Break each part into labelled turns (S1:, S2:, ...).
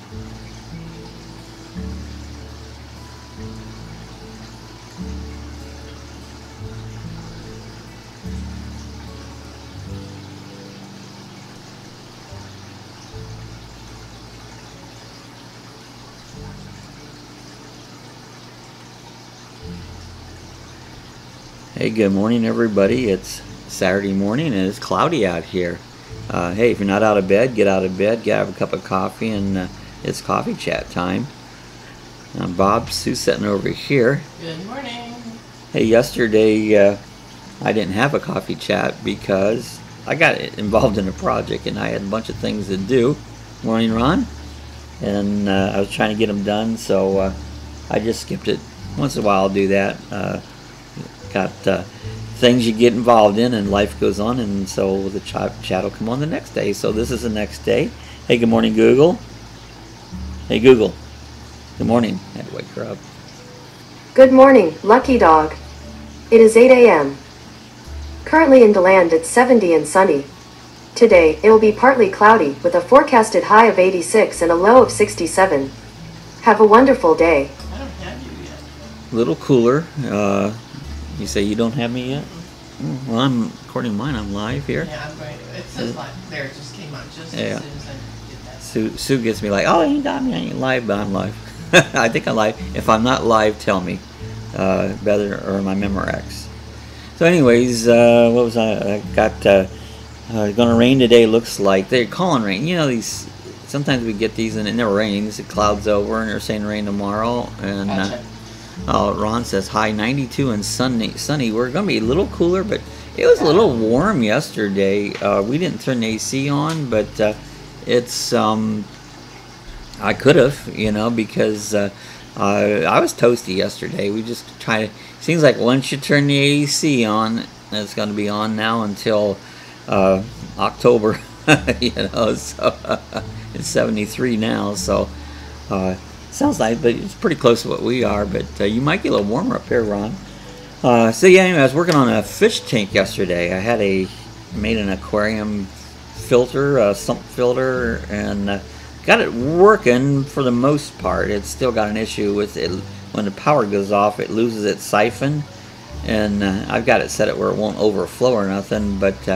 S1: Hey, good morning everybody. It's Saturday morning and it's cloudy out here. Hey, if you're not out of bed, get out of bed, have a cup of coffee, and it's coffee chat time. Bob, Sue's sitting over here.
S2: Good morning.
S1: Hey, yesterday I didn't have a coffee chat because I got involved in a project and I had a bunch of things to do. Morning, Ron. And I was trying to get them done, so I just skipped it. Once in a while I'll do that. Got things you get involved in and life goes on, and so the chat will come on the next day. So this is the next day. Hey, good morning, Google. Hey, Google. Good morning. I had to wake her up.
S3: Good morning, Lucky Dog. It is 8 a.m. Currently in DeLand it's 70 and sunny. Today, it will be partly cloudy with a forecasted high of 86 and a low of 67. Have a wonderful day.
S2: I don't have you yet.
S1: A little cooler. You say you don't have me yet? Well, according to mine, I'm live here.
S2: Yeah, I'm going to. It says live. There, it just came on just as soon as I did that.
S1: Sue gets me like, oh, you got me, I ain't live, but I'm live. I think I'm live. If I'm not live, tell me. Better, or my Memorex. So anyways, what was I got, gonna rain today, looks like. They're calling rain. You know, these, sometimes we get these and it never rains. It clouds over and they're saying rain tomorrow. And
S2: Gotcha.
S1: Ron says high 92 and sunny. We're going to be a little cooler, but it was a little warm yesterday. We didn't turn the AC on, but it's I could have, you know, because I was toasty yesterday. We just try to, seems like once you turn the AC on, it's going to be on now until October, you know, so it's 73 now, so sounds like, but it's pretty close to what we are, but you might get a little warmer up here, Ron. So yeah, anyway, I was working on a fish tank yesterday. I had made an aquarium filter, a sump filter, and got it working for the most part. It's still got an issue with it. When the power goes off, it loses its siphon, and I've got it set it where it won't overflow or nothing, but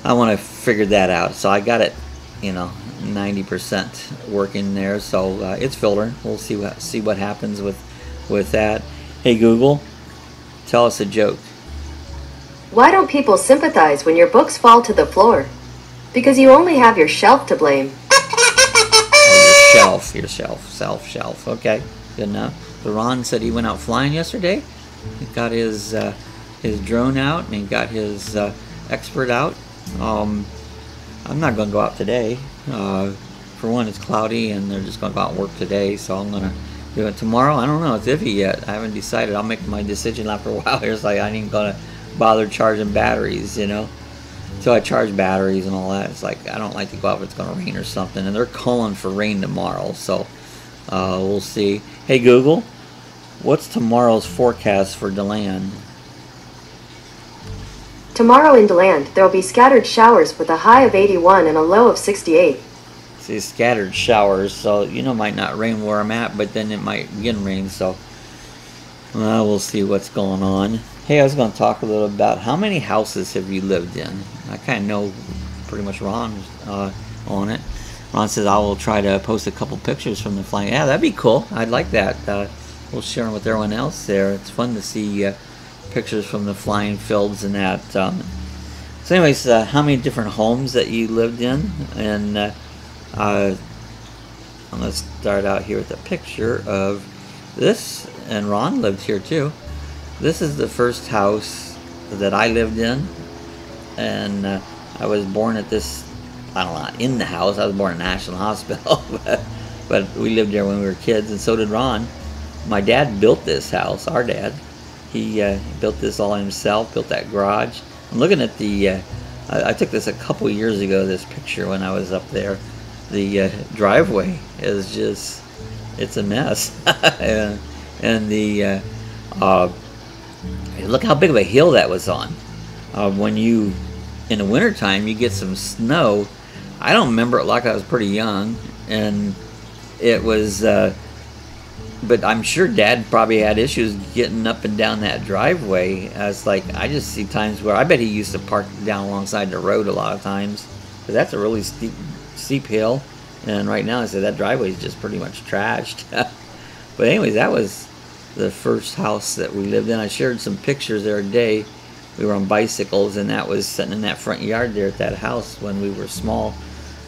S1: I want to figure that out. So I got it, you know, 90% working there, so it's filtering. We'll see what happens with that. Hey Google, tell us a joke.
S3: Why don't people sympathize when your books fall to the floor? Because you only have your shelf to blame.
S1: Oh, your shelf. Okay, good enough. But Ron said he went out flying yesterday. He got his drone out and he got his expert out. I'm not going to go out today. For one, it's cloudy and they're just going to go out and work today, so I'm going to do it tomorrow. I don't know. It's iffy yet. I haven't decided. I'll make my decision after a while. It's like I ain't going to bother charging batteries, you know. So I charge batteries and all that. It's like I don't like to go out if it's going to rain or something. And they're calling for rain tomorrow, so we'll see. Hey Google, what's tomorrow's forecast for DeLand?
S3: Tomorrow in DeLand, there will be scattered showers with a high of 81 and a low of 68.
S1: See, scattered showers, so you know, might not rain where I'm at, but then it might begin rain, so we'll see what's going on. Hey, I was going to talk a little about how many houses have you lived in. I kind of know pretty much Ron on it. Ron says I will try to post a couple pictures from the flying. Yeah, that'd be cool. I'd like that. We'll share them with everyone else there. It's fun to see pictures from the flying fields and that. So anyways, how many different homes that you lived in? And let's start out here with a picture of this. And Ron lived here too. This is the first house that I lived in. And I was born at this, I don't know, in the house. I was born at National Hospital. but we lived there when we were kids, and so did Ron. My dad built this house, our dad. He built this all himself, built that garage. I'm looking at the, I took this a couple years ago, this picture when I was up there. The driveway is just, it's a mess. and the, look how big of a hill that was on. When you, in the wintertime, you get some snow. I don't remember it like I was pretty young, and it was. But I'm sure Dad probably had issues getting up and down that driveway. As like, I just see times where I bet he used to park down alongside the road a lot of times, because that's a really steep hill. And right now, I said that driveway is just pretty much trashed. But anyways, that was the first house that we lived in. I shared some pictures the other day. We were on bicycles, and that was sitting in that front yard there at that house when we were small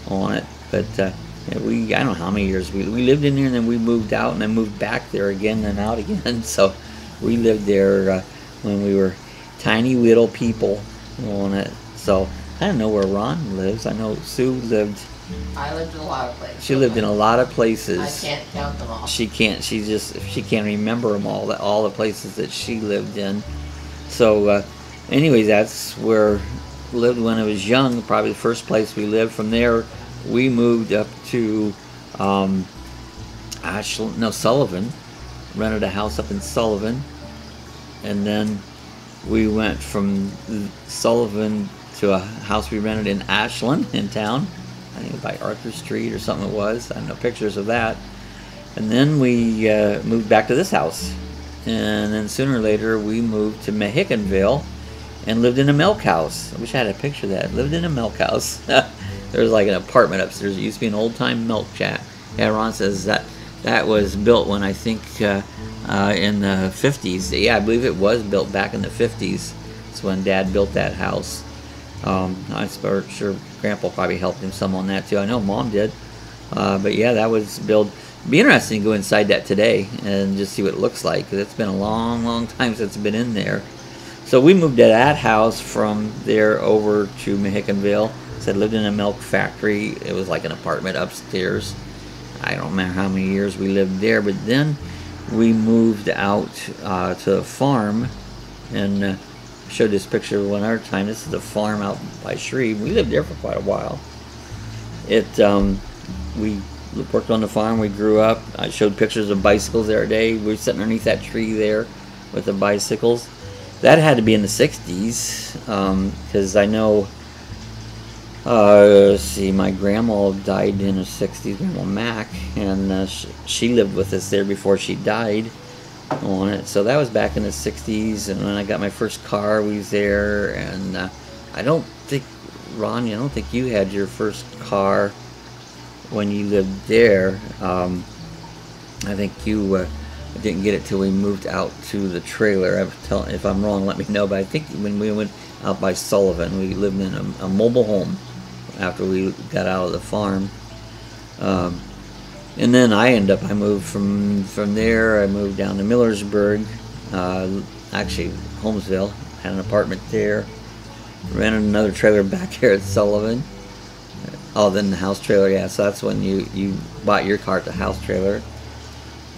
S1: on it. But yeah, I don't know how many years we lived in there, and then we moved out, and then moved back there again and out again. So we lived there when we were tiny little people on it. So I don't know where Ron lives. I know Sue lived.
S2: I lived in a lot of places.
S1: She lived in a lot of places.
S2: I can't count them all.
S1: She can't. She can't remember them all the places that she lived in. So, anyways, that's where I lived when I was young. Probably the first place we lived. From there, we moved up to Sullivan. Rented a house up in Sullivan, and then we went from Sullivan to a house we rented in Ashland in town. I think by Arthur Street or something it was. I have no pictures of that. And then we moved back to this house. And then sooner or later we moved to Mehicanville and lived in a milk house. I wish I had a picture of that. Lived in a milk house. There was like an apartment upstairs. It used to be an old-time milk shack. Yeah, Ron says that was built when I think in the 50s. Yeah, I believe it was built back in the 50s. That's when Dad built that house. I'm sure Grandpa probably helped him some on that too. I know Mom did. But yeah, that was built. It'd be interesting to go inside that today and just see what it looks like, because it's been a long, long time since it's been in there. So we moved to that house from there over to Mehicanville. Said lived in a milk factory. It was like an apartment upstairs. I don't remember how many years we lived there, but then we moved out to a farm, and showed this picture one other time. This is the farm out by Shreve. We lived there for quite a while. We worked on the farm. We grew up. I showed pictures of bicycles the other day. We were sitting underneath that tree there with the bicycles. That had to be in the 60s, because I know, let's see, my grandma died in the 60s, Grandma Mac, and she lived with us there before she died on it. So that was back in the 60s, and when I got my first car, we was there. And I don't think, Ron, I don't think you had your first car when you lived there. I think you didn't get it till we moved out to the trailer. If I'm wrong, let me know. But I think when we went out by Sullivan, we lived in a mobile home after we got out of the farm. And then I moved from there. I moved down to Millersburg, actually Holmesville. Had an apartment there. Rented another trailer back here at Sullivan. Oh, then the house trailer. Yeah, so that's when you bought your car at the house trailer.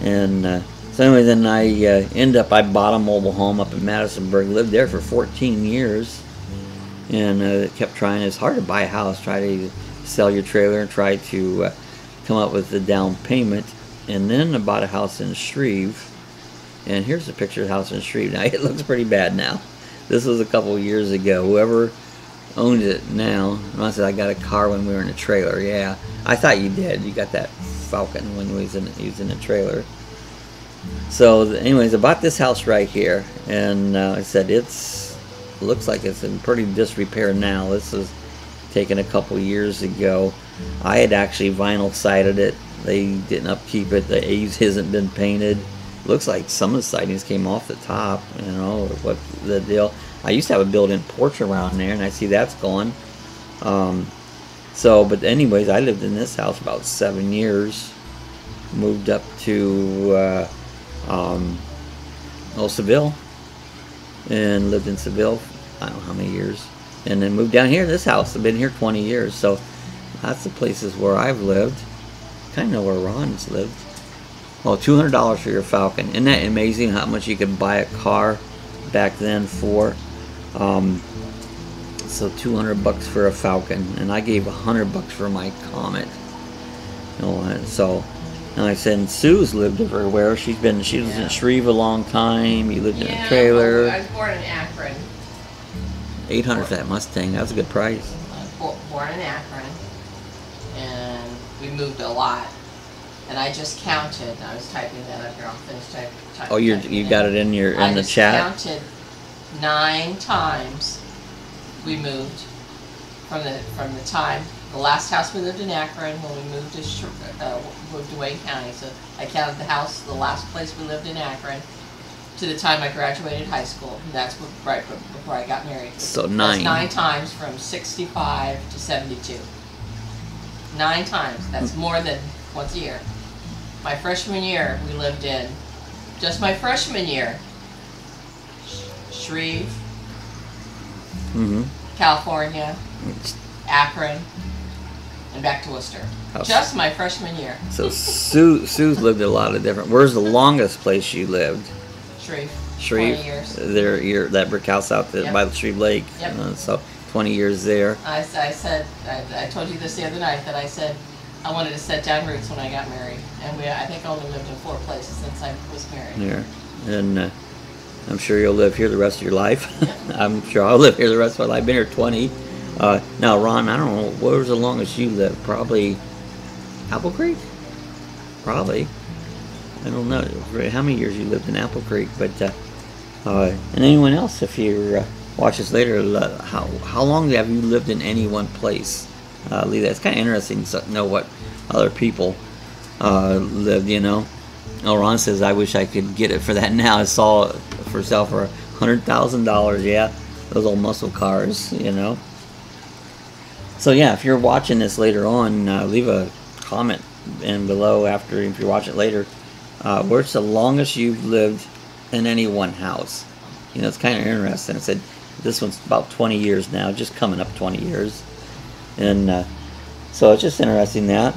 S1: And so anyway, then I bought a mobile home up in Madisonburg. Lived there for 14 years, and kept trying. It's hard to buy a house. Try to sell your trailer and try to come up with the down payment. And then I bought a house in Shreve, and here's a picture of the house in Shreve. Now it looks pretty bad now. This was a couple years ago. Whoever owns it now, I said I got a car when we were in a trailer. Yeah, I thought you did. You got that Falcon when we was in a trailer. So anyways, I bought this house right here, and I said looks like it's in pretty disrepair now. This was taken a couple years ago. I had actually vinyl sided it. They didn't upkeep it. The eaves hasn't been painted. Looks like some of the sidings came off the top. What the deal. I used to have a built-in porch around there, and I see that's gone. But anyways, I lived in this house about 7 years. Moved up to Seville, and lived in Seville, I don't know how many years, and then moved down here to this house. I've been here 20 years, so that's the places where I've lived. Kind of know where Ron's lived. Well, $200 for your Falcon. Isn't that amazing how much you could buy a car back then for? So $200 for a Falcon, and I gave $100 for my Comet. So. And like I said, Sue's lived everywhere. She was in Shreve a long time. You lived in a trailer.
S2: Well, I was born in Akron.
S1: $800 for that Mustang. That was a good price.
S2: I was born in Akron, and we moved a lot. And I just counted. I was typing that up here. I'll finish typing.
S1: Oh, you got it in the chat.
S2: I just counted 9 times we moved from the time the last house we lived in Akron when we moved to Wayne County. So I counted the house, the last place we lived in Akron, to the time I graduated high school. And that's right before I got married.
S1: So
S2: That's
S1: 9.
S2: 9 times from 65 to 72. 9 times. That's more than once a year. My freshman year, we lived in, just my freshman year, Shreve, California, Akron, and back to Worcester. Just my freshman year.
S1: So Sue's lived a lot of different. Where's the longest place you lived?
S2: Shreve.
S1: Shreve.
S2: 20 years.
S1: That brick house out there by the Shreve Lake.
S2: Yep.
S1: So 20 years there.
S2: I said, I told you this the other night, that I said I wanted to set down roots when I got married. And I think I only lived in 4 places since I was married.
S1: Yeah. And I'm sure you'll live here the rest of your life.
S2: Yep.
S1: I'm sure I'll live here the rest of my life. I've been here 20. Now, Ron, I don't know, what was the longest you lived? Probably Apple Creek? Probably. I don't know how many years you lived in Apple Creek, but and anyone else, if you watch this later, how long have you lived in any one place? Leave that. It's kind of interesting to know what other people lived, you know. Oh, Ron says, I wish I could get it for that now. I saw it for sale for $100,000. Yeah, those old muscle cars, you know. So yeah, if you're watching this later on, leave a comment in below if you're watching it later. Where's the longest you've lived in any one house? You know, it's kind of interesting. I said this one's about 20 years now, just coming up 20 years. And so it's just interesting that.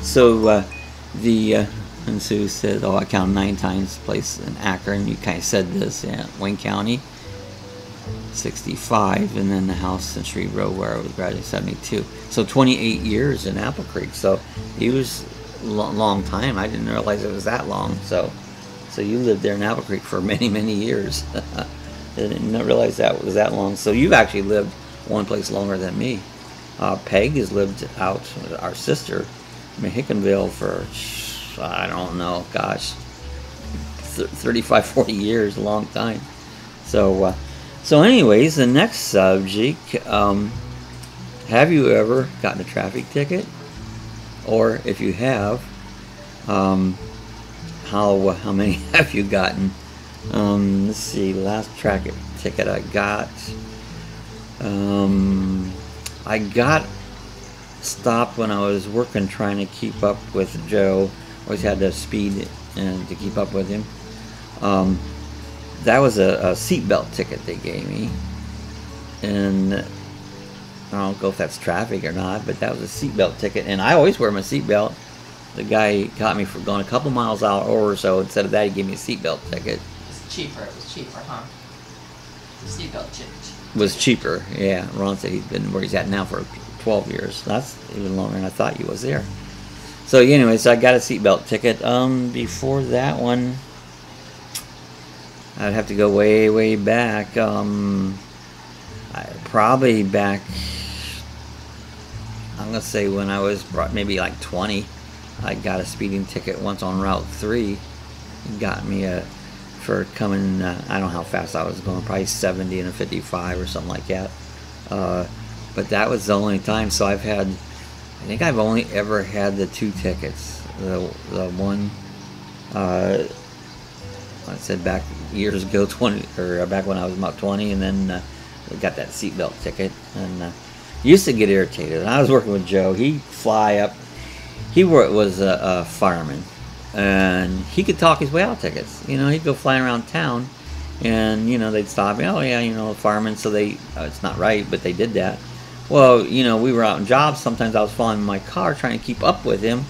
S1: So and Sue said, oh, I counted 9 times place in Akron. You kind of said this, yeah, Wayne County, 65, and then the house in Shreve Road where I was graduating, 72. So 28 years in Apple Creek. So he was a long time. I didn't realize it was that long. So you lived there in Apple Creek for many, many years. I didn't realize that was that long. So you've actually lived one place longer than me. Peg has lived out, our sister, in Hickenville for, I don't know, gosh, 35, 40 years, a long time. So anyways, the next subject, have you ever gotten a traffic ticket? Or if you have, how many have you gotten? Let's see, the last traffic ticket I got, I got stopped when I was working trying to keep up with Joe. Always had to speed and to keep up with him. That was a seatbelt ticket they gave me, and I don't know if that's traffic or not, but that was a seatbelt ticket, and I always wear my seatbelt. The guy caught me for going a couple miles out or so. Instead of that, he gave me a seatbelt ticket.
S2: It's cheaper. It was cheaper, huh? The seatbelt ticket
S1: was cheaper. Yeah, Ron said he's been where he's at now for 12 years. That's even longer than I thought he was there. So anyway, so I got a seatbelt ticket. Before that one, I'd have to go way, way back. Probably back, I'm gonna say when I was maybe like 20, I got a speeding ticket once on Route 3. It got me for coming, I don't know how fast I was going, probably 70 and a 55 or something like that. But that was the only time. So I think I've only ever had the 2 tickets. The one, I said back years ago, 20, or back when I was about 20, and then I got that seatbelt ticket. And used to get irritated. And I was working with Joe. He'd fly up. He was a fireman, and he could talk his way out of tickets. You know, he'd go flying around town, and you know they'd stop me. Oh yeah, you know, fireman. So it's not right, but they did that. Well, you know, we were out in jobs. Sometimes I was following my car trying to keep up with him.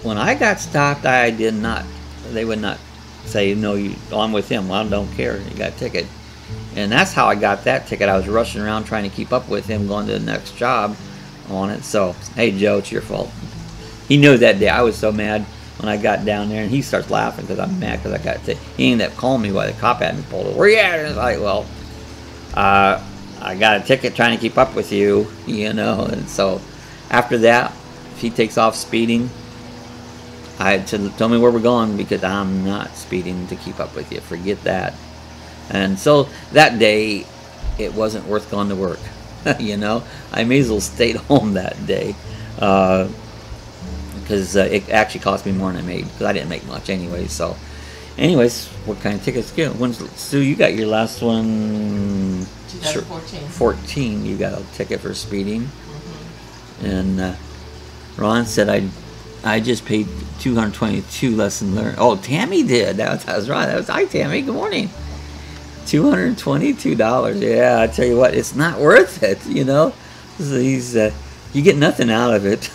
S1: When I got stopped, I did not. They would not say, no, I'm with him. Well, I don't care. You got a ticket. And that's how I got that ticket. I was rushing around trying to keep up with him, going to the next job on it. So, hey, Joe, it's your fault. He knew that day. I was so mad when I got down there, and he starts laughing because I'm mad because I got a ticket. He ended up calling me while the cop had me pulled over. Where you at? And I was like, well, I got a ticket trying to keep up with you, you know. And so after that, if he takes off speeding, I had to tell me where we're going because I'm not speeding to keep up with you. Forget that. And so that day, it wasn't worth going to work. You know, I may as well stayed home that day because it actually cost me more than I made because I didn't make much anyway. So, anyways, what kind of tickets do you get? Sue, you got your last one.
S2: 2014.
S1: 14. You got a ticket for speeding.
S2: Mm-hmm.
S1: And Ron said I just paid $222 lesson learned. Oh, Tammy did. That was right. That was hi, Tammy. Good morning. $222. Yeah, I tell you what, it's not worth it. You know, you get nothing out of it.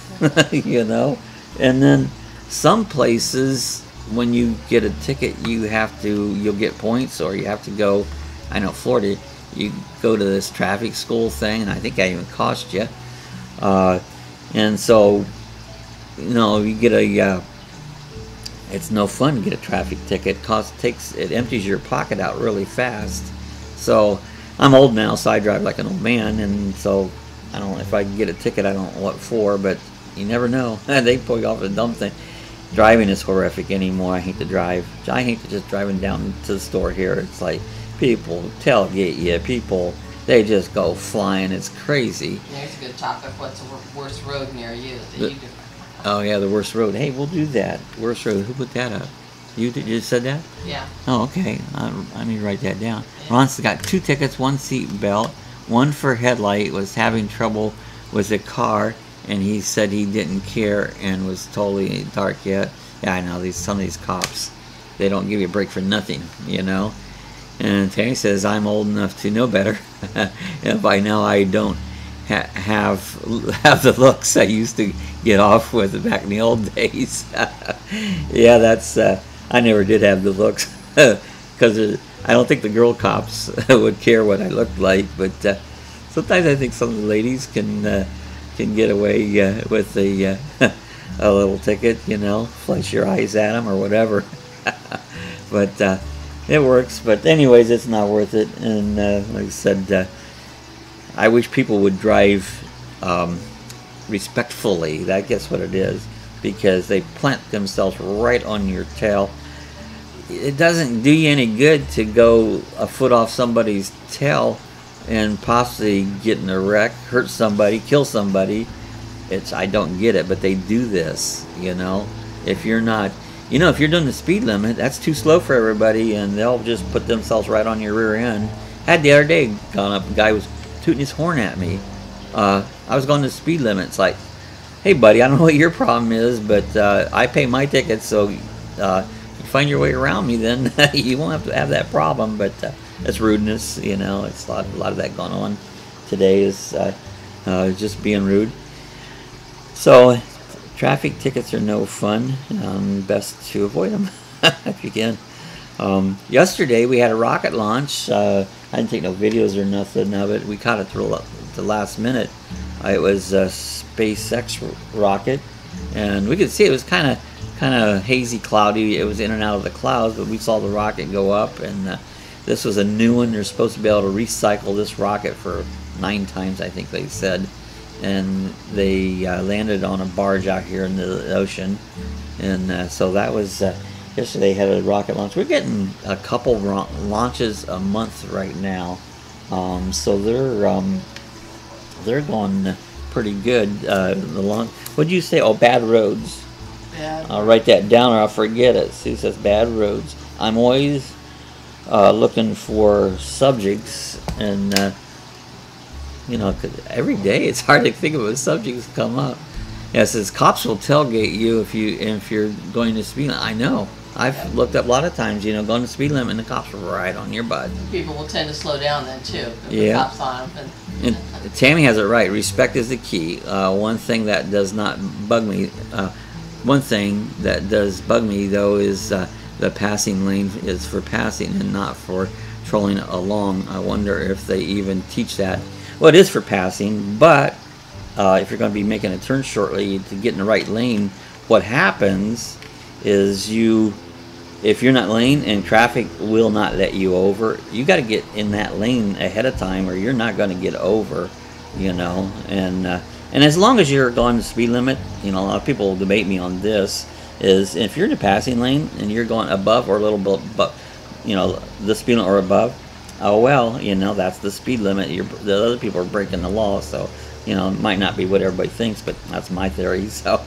S1: You know, and then some places when you get a ticket, you'll get points, or you have to go. I know Florida, you go to this traffic school thing, and I think that even cost you. And so, you know, you get it's no fun to get a traffic ticket. It empties your pocket out really fast. So I'm old now, so I drive like an old man, and so I don't know if I can get a ticket. I don't know what for, but you never know. They pull you off a dumb thing. Driving is horrific anymore. I hate to drive. I hate to just driving down to the store here. It's like people tailgate you. People, they just go flying. It's crazy.
S2: There's a good topic. What's the worst road near you that you do?
S1: Oh yeah, the worst road. Hey, we'll do that. Worst road. Who put that up? You just said that?
S2: Yeah.
S1: Oh, okay. I need to write that down. Yeah. Ron's got 2 tickets, 1 seat belt, 1 for headlight. Was having trouble with the car, and he said he didn't care and was totally dark yet. Yeah, I know some of these cops, they don't give you a break for nothing, you know. And Tammy says I'm old enough to know better. And by now I don't have the looks I used to get off with back in the old days. Yeah, that's I never did have the looks because I don't think the girl cops would care what I looked like. But sometimes I think some of the ladies can get away with a little ticket, you know, flash your eyes at them or whatever. But it works. But anyways, it's not worth it. And like I said, I wish people would drive respectfully. I guess what it is, because they plant themselves right on your tail. It doesn't do you any good to go a foot off somebody's tail and possibly get in a wreck, hurt somebody, kill somebody. I don't get it, but they do this, you know. If you're not, you know, if you're doing the speed limit, that's too slow for everybody, and they'll just put themselves right on your rear end. Had the other day gone up, a guy was tooting his horn at me. I was going to the speed limit. It's like, hey buddy, I don't know what your problem is, but I pay my ticket, so you find your way around me, then you won't have to have that problem. But it's rudeness, you know. It's a lot of that going on today is just being rude. So traffic tickets are no fun. Best to avoid them if you can. Yesterday we had a rocket launch. I didn't take no videos or nothing of it. We caught it through the last minute. It was a SpaceX rocket, and we could see it was kind of hazy, cloudy. It was in and out of the clouds, but we saw the rocket go up, and this was a new one. They're supposed to be able to recycle this rocket for 9 times, I think they said, and they landed on a barge out here in the ocean, and so that was. Yesterday had a rocket launch. We're getting a couple launches a month right now, so they're going pretty good. What did you say? Oh, bad roads.
S2: Bad.
S1: I'll write that down or I'll forget it. Sue says bad roads. I'm always looking for subjects, and you know, 'cause every day it's hard to think of what subjects come up. Yeah, it says cops will tailgate you if you're going to speed limit. I know. I've looked up a lot of times, you know, going to speed limit and the cops are right on your butt.
S2: People will tend to slow down then too. If
S1: Yeah.
S2: the cops on them.
S1: And Tammy has it right. Respect is the key. One thing that does not bug me, one thing that does bug me though is the passing lane is for passing and not for trolling along. I wonder if they even teach that. Well, it is for passing, but if you're going to be making a turn shortly to get in the right lane, what happens is if you're not lane and traffic will not let you over, you got to get in that lane ahead of time or you're not going to get over, you know. And as long as you're going the speed limit, you know, a lot of people will debate me on this, is if you're in a passing lane and you're going above or a little bit, but you know, the speed limit or above, oh well, you know, that's the speed limit. The other people are breaking the law, so you know, it might not be what everybody thinks, but that's my theory. So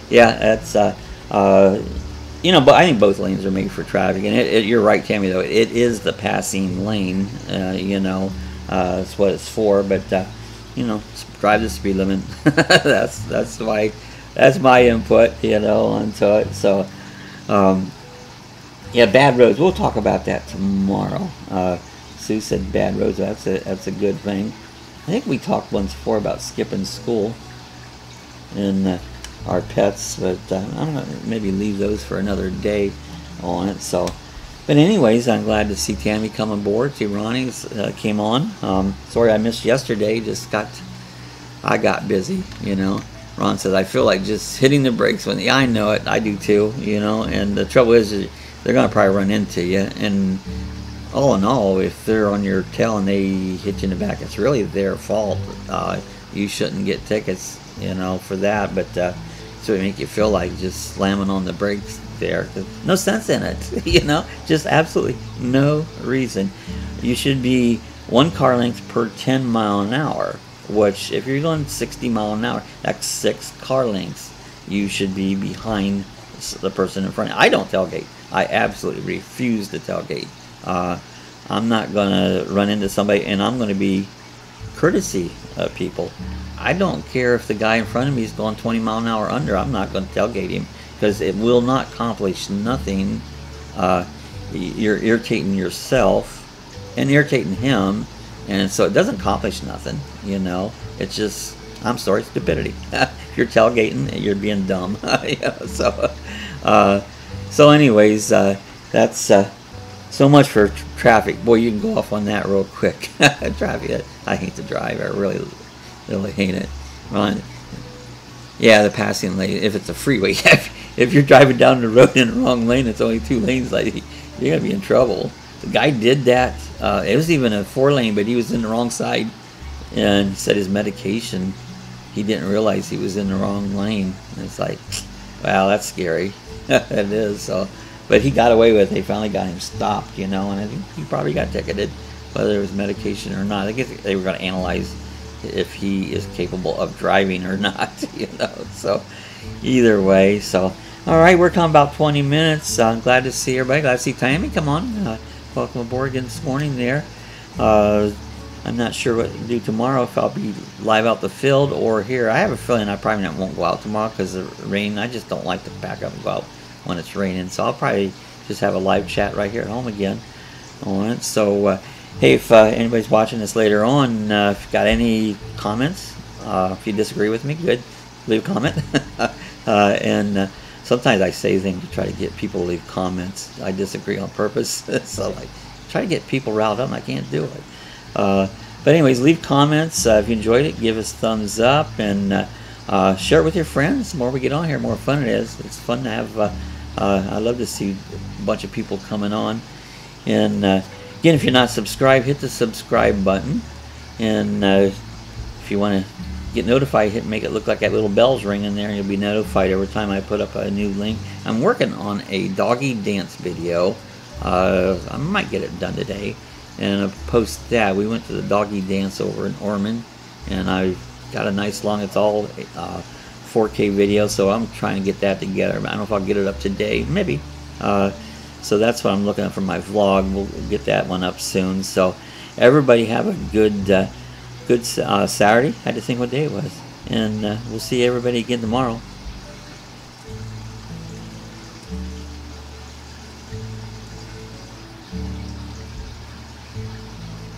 S1: yeah, that's you know, but I think both lanes are made for traffic, and you're right, Tammy. Though it is the passing lane, you know, that's what it's for. But you know, drive the speed limit. that's my input, you know, onto it. So yeah, bad roads. We'll talk about that tomorrow. Sue said bad roads. That's a good thing. I think we talked once before about skipping school and our pets, but I'm gonna maybe leave those for another day on it. So, but anyways, I'm glad to see Tammy come aboard. See Ronnie came on. Sorry I missed yesterday. I got busy, you know. Ron says I feel like just hitting the brakes when I know it. I do too, you know. And the trouble is they're gonna probably run into you. And all in all, if they're on your tail and they hit you in the back, it's really their fault. You shouldn't get tickets, you know, for that. But so it make you feel like just slamming on the brakes there. No sense in it, you know. Just absolutely no reason. You should be 1 car length per 10 mile an hour. Which, if you're going 60 mile an hour, that's 6 car lengths. You should be behind the person in front. I don't tailgate. I absolutely refuse to tailgate. I'm not going to run into somebody, and I'm going to be courtesy of people. I don't care if the guy in front of me is going 20 mile an hour under. I'm not going to tailgate him because it will not accomplish nothing. You're irritating yourself and irritating him, and so it doesn't accomplish nothing, you know. It's just, I'm sorry, stupidity. If you're tailgating, you're being dumb. Yeah, so anyways, that's so much for traffic. Boy, you can go off on that real quick. Traffic, I hate to drive. I really hate it. Yeah, the passing lane, if it's a freeway. If you're driving down the road in the wrong lane, it's only 2 lanes, like, you're going to be in trouble. The guy did that. It was even a 4-lane, but he was in the wrong side. And he said his medication, he didn't realize he was in the wrong lane. And it's like, wow, that's scary. It is. So, but he got away with it. They finally got him stopped, you know, and I think he probably got ticketed, whether it was medication or not. I guess they were going to analyze if he is capable of driving or not, you know. So either way, so all right, we're coming about 20 minutes. I'm glad to see everybody. Glad to see Tammy. Come on, welcome aboard again this morning. There, I'm not sure what to do tomorrow, if I'll be live out the field or here. I have a feeling I probably won't go out tomorrow because of the rain. I just don't like to pack up and go out when it's raining, so I'll probably just have a live chat right here at home again on it. So hey, if anybody's watching this later on, if you've got any comments, if you disagree with me, good, leave a comment. And sometimes I say things to try to get people to leave comments. I disagree on purpose. So like, try to get people riled up and I can't do it. But anyways, leave comments. If you enjoyed it, give us a thumbs up and share it with your friends. The more we get on here, the more fun it is. It's fun to have, I love to see a bunch of people coming on. And again, if you're not subscribed, hit the subscribe button. And if you want to get notified, make it look like that little bell's ringing there, and you'll be notified every time I put up a new link. I'm working on a doggy dance video. I might get it done today, and I'll post that. We went to the doggy dance over in Ormond, and I got a nice long, it's all 4K video, so I'm trying to get that together. I don't know if I'll get it up today, maybe. So that's what I'm looking at for my vlog. We'll get that one up soon. So everybody have a good Saturday. I had to think what day it was. And we'll see everybody again tomorrow.